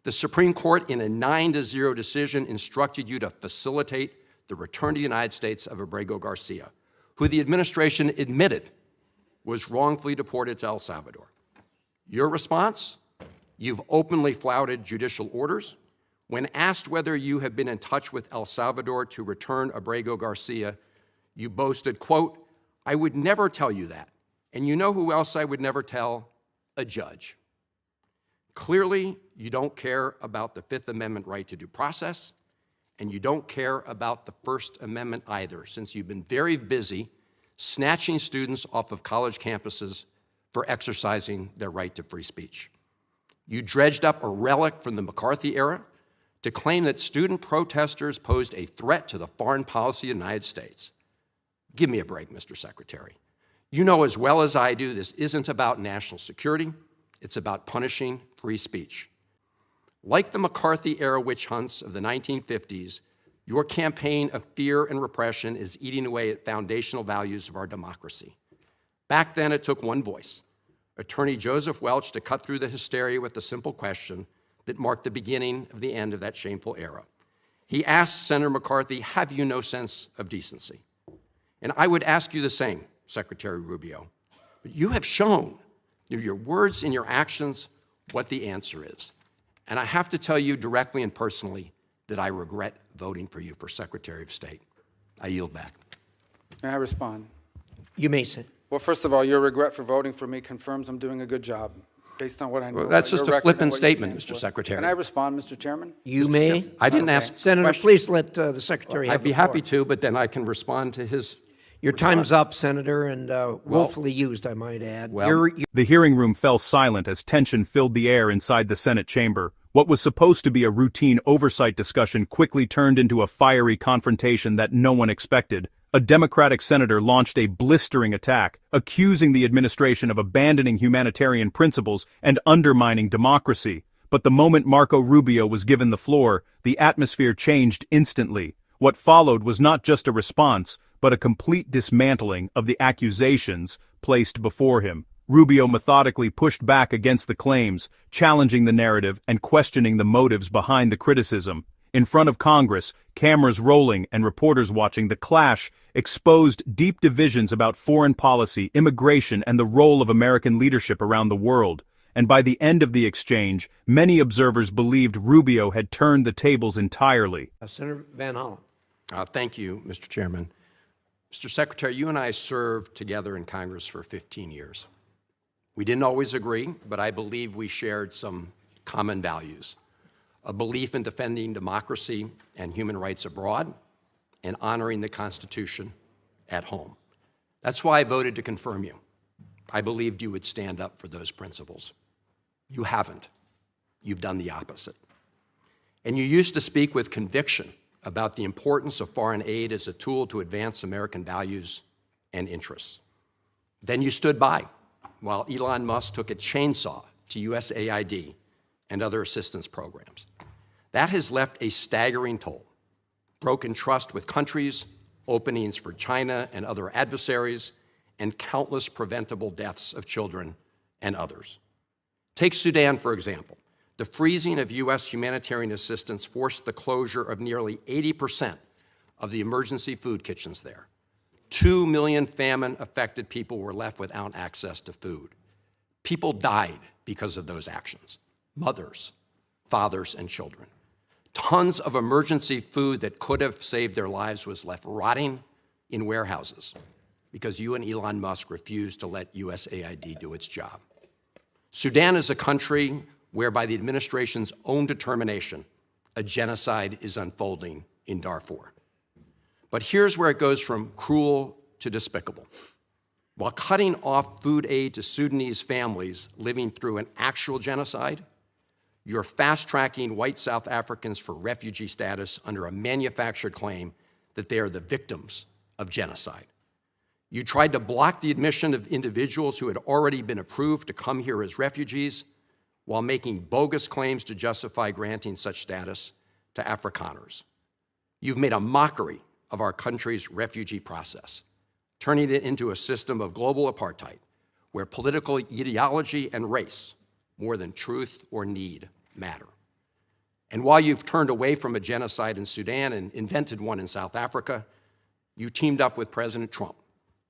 The Supreme Court, in a 9-0 decision, instructed you to facilitate the return to the United States of Abrego Garcia, who the administration admitted was wrongfully deported to El Salvador. Your response? You've openly flouted judicial orders. When asked whether you have been in touch with El Salvador to return Abrego Garcia, you boasted, quote, "I would never tell you that. And you know who else I would never tell? A judge." Clearly, you don't care about the Fifth Amendment right to due process, and you don't care about the First Amendment either, since you've been very busy snatching students off of college campuses for exercising their right to free speech. You dredged up a relic from the McCarthy era to claim that student protesters posed a threat to the foreign policy of the United States. Give me a break, Mr. Secretary. You know as well as I do this isn't about national security, it's about punishing free speech. Like the McCarthy-era witch hunts of the 1950s, your campaign of fear and repression is eating away at foundational values of our democracy. Back then, it took one voice, Attorney Joseph Welch, to cut through the hysteria with the simple question that marked the beginning of the end of that shameful era. He asked Senator McCarthy, "Have you no sense of decency?" And I would ask you the same, Secretary Rubio. But you have shown through your words and your actions what the answer is. And I have to tell you directly and personally that I regret voting for you for Secretary of State. I yield back. May I respond? You may sit. Well, first of all, your regret for voting for me confirms I'm doing a good job, based on what I know. Well, that's about just your a record and flippant what you statement, stand Mr. for. Secretary. Can I respond, Mr. Chairman? You may. I didn't Okay. ask Senator, questions. please let the Secretary have I'd be the floor. happy to, but then I can respond to his Your time's up, Senator, and willfully used, I might add. Well- The hearing room fell silent as tension filled the air inside the Senate chamber. What was supposed to be a routine oversight discussion quickly turned into a fiery confrontation that no one expected. A Democratic senator launched a blistering attack, accusing the administration of abandoning humanitarian principles and undermining democracy. But the moment Marco Rubio was given the floor, the atmosphere changed instantly. What followed was not just a response, but a complete dismantling of the accusations placed before him. Rubio methodically pushed back against the claims, challenging the narrative and questioning the motives behind the criticism. In front of Congress, cameras rolling and reporters watching, the clash exposed deep divisions about foreign policy, immigration, and the role of American leadership around the world. And by the end of the exchange, many observers believed Rubio had turned the tables entirely. Senator Van Hollen. Thank you, Mr. Chairman. Mr. Secretary, you and I served together in Congress for 15 years. We didn't always agree, but I believe we shared some common values. A belief in defending democracy and human rights abroad, and honoring the Constitution at home. That's why I voted to confirm you. I believed you would stand up for those principles. You haven't. You've done the opposite. And you used to speak with conviction about the importance of foreign aid as a tool to advance American values and interests. Then you stood by while Elon Musk took a chainsaw to USAID and other assistance programs. That has left a staggering toll: broken trust with countries, openings for China and other adversaries, and countless preventable deaths of children and others. Take Sudan, for example. The freezing of U.S. humanitarian assistance forced the closure of nearly 80% of the emergency food kitchens there. 2 million famine-affected people were left without access to food. People died because of those actions: mothers, fathers, and children. Tons of emergency food that could have saved their lives was left rotting in warehouses because you and Elon Musk refused to let USAID do its job. Sudan is a country where, by the administration's own determination, a genocide is unfolding in Darfur. But here's where it goes from cruel to despicable. While cutting off food aid to Sudanese families living through an actual genocide, you're fast-tracking white South Africans for refugee status under a manufactured claim that they are the victims of genocide. You tried to block the admission of individuals who had already been approved to come here as refugees while making bogus claims to justify granting such status to Afrikaners. You've made a mockery of our country's refugee process, turning it into a system of global apartheid where political ideology and race, more than truth or need, matter. And while you've turned away from a genocide in Sudan and invented one in South Africa, you teamed up with President Trump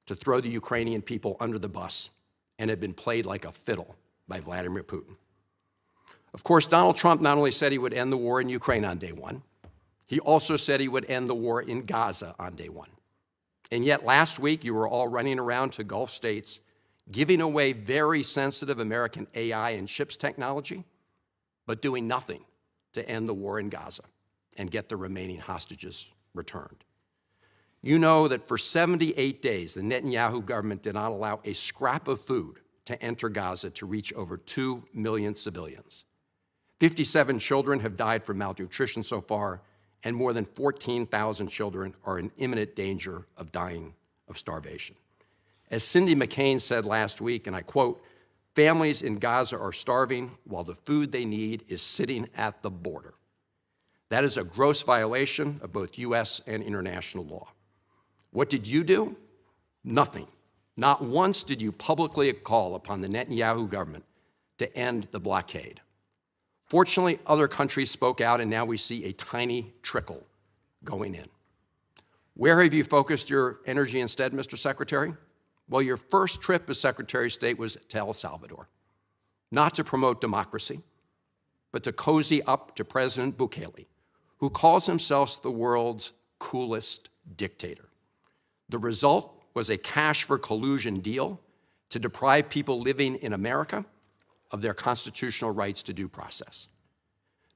to throw the Ukrainian people under the bus and have been played like a fiddle by Vladimir Putin. Of course, Donald Trump not only said he would end the war in Ukraine on day one, he also said he would end the war in Gaza on day one. And yet last week, you were all running around to Gulf states, giving away very sensitive American AI and chips technology, but doing nothing to end the war in Gaza and get the remaining hostages returned. You know that for 78 days, the Netanyahu government did not allow a scrap of food to enter Gaza to reach over 2 million civilians. 57 children have died from malnutrition so far, and more than 14,000 children are in imminent danger of dying of starvation. As Cindy McCain said last week, and I quote, "Families in Gaza are starving while the food they need is sitting at the border." That is a gross violation of both U.S. and international law. What did you do? Nothing. Not once did you publicly call upon the Netanyahu government to end the blockade. Fortunately, other countries spoke out, and now we see a tiny trickle going in. Where have you focused your energy instead, Mr. Secretary? Well, your first trip as Secretary of State was to El Salvador, not to promote democracy, but to cozy up to President Bukele, who calls himself the world's coolest dictator. The result was a cash for collusion deal to deprive people living in America of their constitutional rights to due process.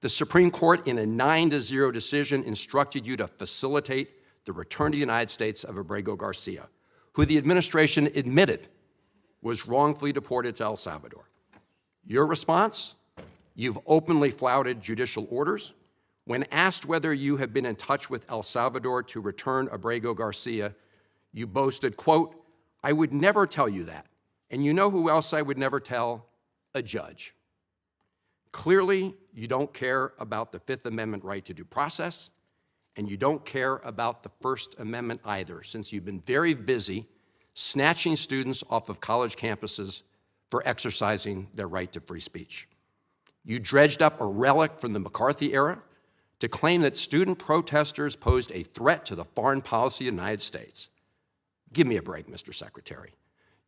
The Supreme Court, in a 9-0 decision, instructed you to facilitate the return to the United States of Abrego Garcia, who the administration admitted was wrongfully deported to El Salvador. Your response? You've openly flouted judicial orders. When asked whether you have been in touch with El Salvador to return Abrego Garcia, you boasted, quote, "I would never tell you that. And you know who else I would never tell? A judge." Clearly, you don't care about the Fifth Amendment right to due process, and you don't care about the First Amendment either, since you've been very busy snatching students off of college campuses for exercising their right to free speech. You dredged up a relic from the McCarthy era to claim that student protesters posed a threat to the foreign policy of the United States. Give me a break, Mr. Secretary.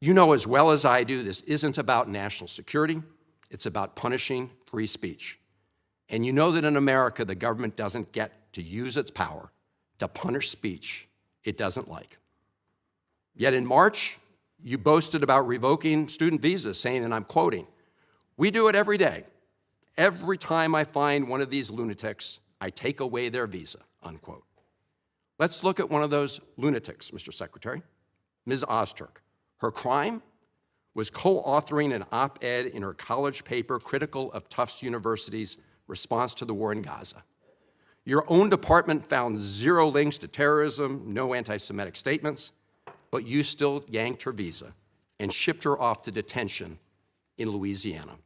You know as well as I do this isn't about national security, it's about punishing free speech. And you know that in America, the government doesn't get to use its power to punish speech it doesn't like. Yet in March, you boasted about revoking student visas, saying, and I'm quoting, "We do it every day. Every time I find one of these lunatics, I take away their visa," unquote. Let's look at one of those lunatics, Mr. Secretary, Ms. Ozturk. Her crime was co-authoring an op-ed in her college paper critical of Tufts University's response to the war in Gaza. Your own department found 0 links to terrorism, no anti-Semitic statements, but you still yanked her visa and shipped her off to detention in Louisiana.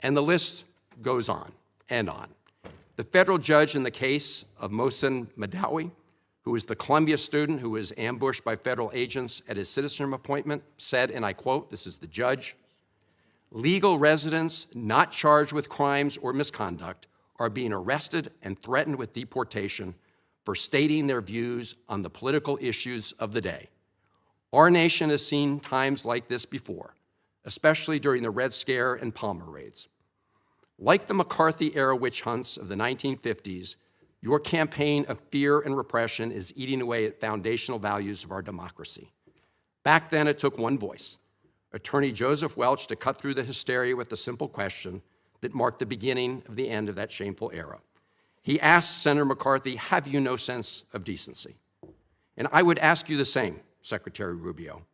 And the list goes on and on. The federal judge in the case of Mohsen Madawi, who is the Columbia student who was ambushed by federal agents at his citizenship appointment, said, and I quote, this is the judge, "Legal residents not charged with crimes or misconduct are being arrested and threatened with deportation for stating their views on the political issues of the day. Our nation has seen times like this before, especially during the Red Scare and Palmer raids. Like the McCarthy-era witch hunts of the 1950s, your campaign of fear and repression is eating away at foundational values of our democracy. Back then, it took one voice, Attorney Joseph Welch, to cut through the hysteria with the simple question that marked the beginning of the end of that shameful era. He asked Senator McCarthy, have you no sense of decency? And I would ask you the same, Secretary Rubio.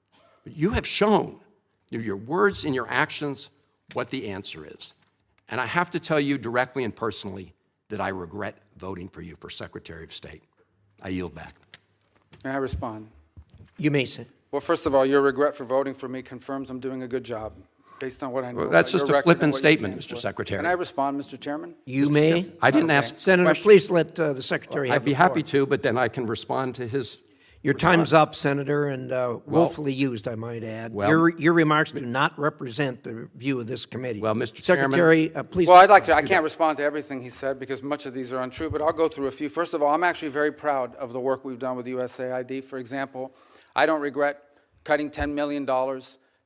But you have shown through your words and your actions what the answer is. And I have to tell you directly and personally that I regret voting for you for Secretary of State. I yield back. May I respond? You may sit. Well, first of all, your regret for voting for me confirms I'm doing a good job, based on what I know. Well, that's about just your a record flippant and what you statement, stand Mr. for. Secretary. Can I respond, Mr. Chairman? You may. I didn't ask Senator, questions. please let the Secretary have I'd be the floor. happy to, but then I can respond to his Your time's up, Senator, and willfully used, I might add. Your remarks do not represent the view of this committee. Well, Mr. Chairman. Secretary, please. Well, I'd like to. I can't respond to everything he said because much of these are untrue, but I'll go through a few. First of all, I'm actually very proud of the work we've done with USAID. For example, I don't regret cutting $10 million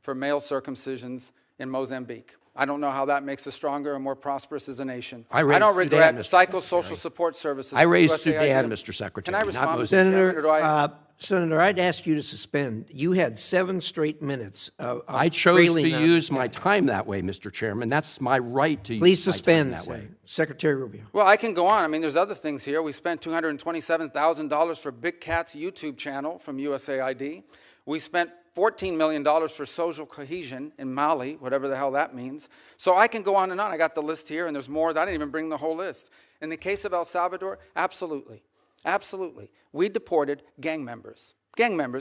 for male circumcisions in Mozambique. I don't know how that makes us stronger and more prosperous as a nation. I don't regret psychosocial support services. I raised Sudan, Mr. Secretary. Can I respond, Mr. Senator, Chairman, or do I? Senator, I'd ask you to suspend. You had 7 straight minutes of I chose railing to that. use my time that way, Mr. Chairman. That's my right to Please use my suspend time that way. Secretary Rubio. Well, I can go on. I mean, there's other things here. We spent $227,000 for Big Cat's YouTube channel from USAID. We spent $14 million for social cohesion in Mali, whatever the hell that means. So I can go on and on. I got the list here, and there's more. I didn't even bring the whole list. In the case of El Salvador, absolutely. Absolutely. We deported gang members,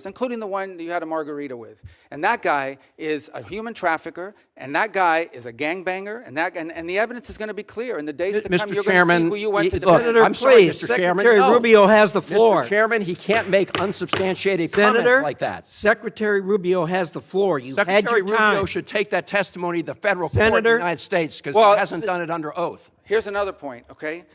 including the one you had a margarita with. And that guy is a human trafficker, and that guy is a gangbanger, and the evidence is going to be clear. In the days to come, you're going to see who you went to defend. Senator, I'm sorry, please, Mr. Chairman. Secretary No. Rubio has the floor. Mr. Chairman, he can't make unsubstantiated Senator, comments like that. Secretary Rubio has the floor. You had Secretary your time. Rubio should take that testimony to the federal court in the Senator, United States because well, he hasn't done it under oath. Here's another point, okay?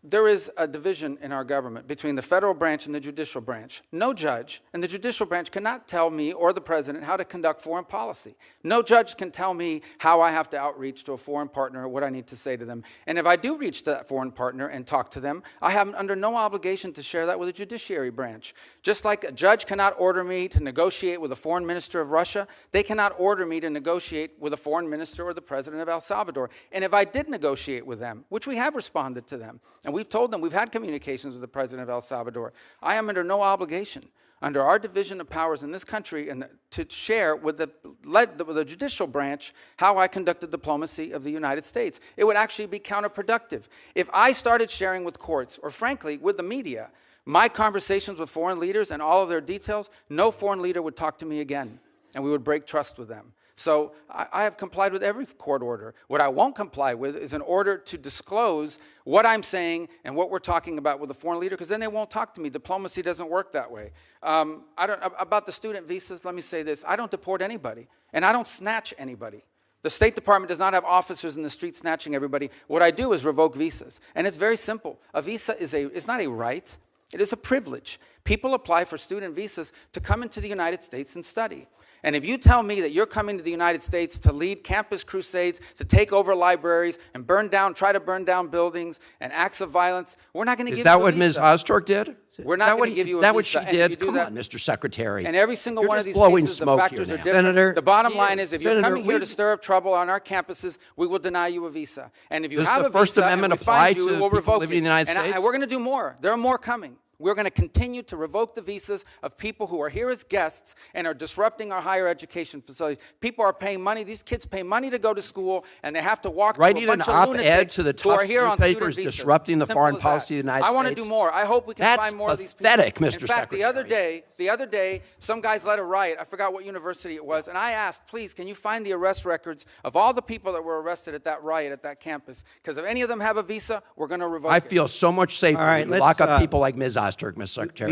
There is a division in our government between the federal branch and the judicial branch. No judge in the judicial branch cannot tell me or the president how to conduct foreign policy. No judge can tell me how I have to outreach to a foreign partner or what I need to say to them. And if I do reach to that foreign partner and talk to them, I am under no obligation to share that with the judiciary branch. Just like a judge cannot order me to negotiate with a foreign minister of Russia, they cannot order me to negotiate with a foreign minister or the president of El Salvador. And if I did negotiate with them, which we have responded to them, and we've told them we've had communications with the president of El Salvador, I am under no obligation under our division of powers in this country and to share with the judicial branch how I conducted diplomacy of the United States. It would actually be counterproductive. If I started sharing with courts, or frankly, with the media, my conversations with foreign leaders and all of their details, no foreign leader would talk to me again, and we would break trust with them. So I have complied with every court order. What I won't comply with is an order to disclose what I'm saying and what we're talking about with a foreign leader, because then they won't talk to me. Diplomacy doesn't work that way. About the student visas, let me say this. I don't deport anybody, and I don't snatch anybody. The State Department does not have officers in the street snatching everybody. What I do is revoke visas, and it's very simple. A visa is not a right. It is a privilege. People apply for student visas to come into the United States and study. And if you tell me that you're coming to the United States to lead campus crusades, to take over libraries and try to burn down buildings and acts of violence, we're not going to give you a visa. Is that what Ms. Ozturk did? We're not going to give you a visa. Is that what she And if did? you do Come that- on, Mr. Secretary. And every single You're one of just these blowing cases, the smoke factors here are now. different. Senator, the bottom line is, if you're Senator, coming here to stir up trouble on our campuses, we will deny you a visa. And if you Does have the a First visa Amendment and we apply find you, to we will people revoke living it. in the United States? And we're going to do more. There are more coming. We're going to continue to revoke the visas of people who are here as guests and are disrupting our higher education facilities. People are paying money. These kids pay money to go to school, and they have to walk through Writing a bunch an of op-ed lunatics to the who are tough here on student newspapers visas. disrupting the Simple foreign as policy that. of the United I want to States. do more. I hope we can That's find more of these people. pathetic, Mr. In fact, the other Secretary. day, some guys led a riot. I forgot what university it was, and I asked, please, can you find the arrest records of all the people that were arrested at that riot at that campus? Because if any of them have a visa, we're going to revoke it. I feel so much safer All right, when you let's, lock up people like Ms. Ozturk, Mr. Secretary.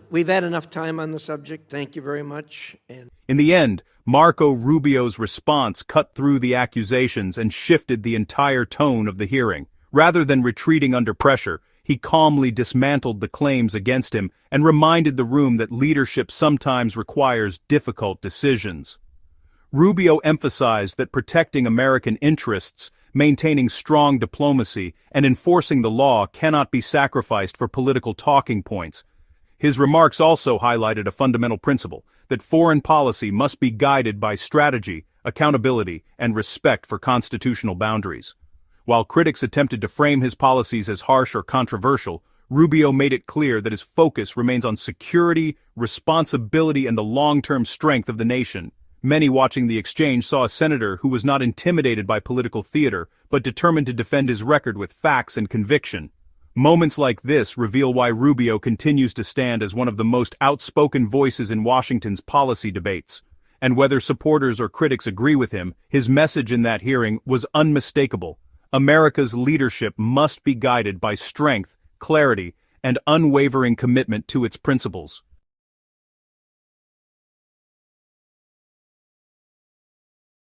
We've had enough time on the subject. Thank you very much. And In the end, Marco Rubio's response cut through the accusations and shifted the entire tone of the hearing. Rather than retreating under pressure, he calmly dismantled the claims against him and reminded the room that leadership sometimes requires difficult decisions. Rubio emphasized that protecting American interests, maintaining strong diplomacy, and enforcing the law cannot be sacrificed for political talking points. His remarks also highlighted a fundamental principle, that foreign policy must be guided by strategy, accountability, and respect for constitutional boundaries. While critics attempted to frame his policies as harsh or controversial, Rubio made it clear that his focus remains on security, responsibility, and the long-term strength of the nation. Many watching the exchange saw a senator who was not intimidated by political theater, but determined to defend his record with facts and conviction. Moments like this reveal why Rubio continues to stand as one of the most outspoken voices in Washington's policy debates. And whether supporters or critics agree with him, his message in that hearing was unmistakable. America's leadership must be guided by strength, clarity, and unwavering commitment to its principles.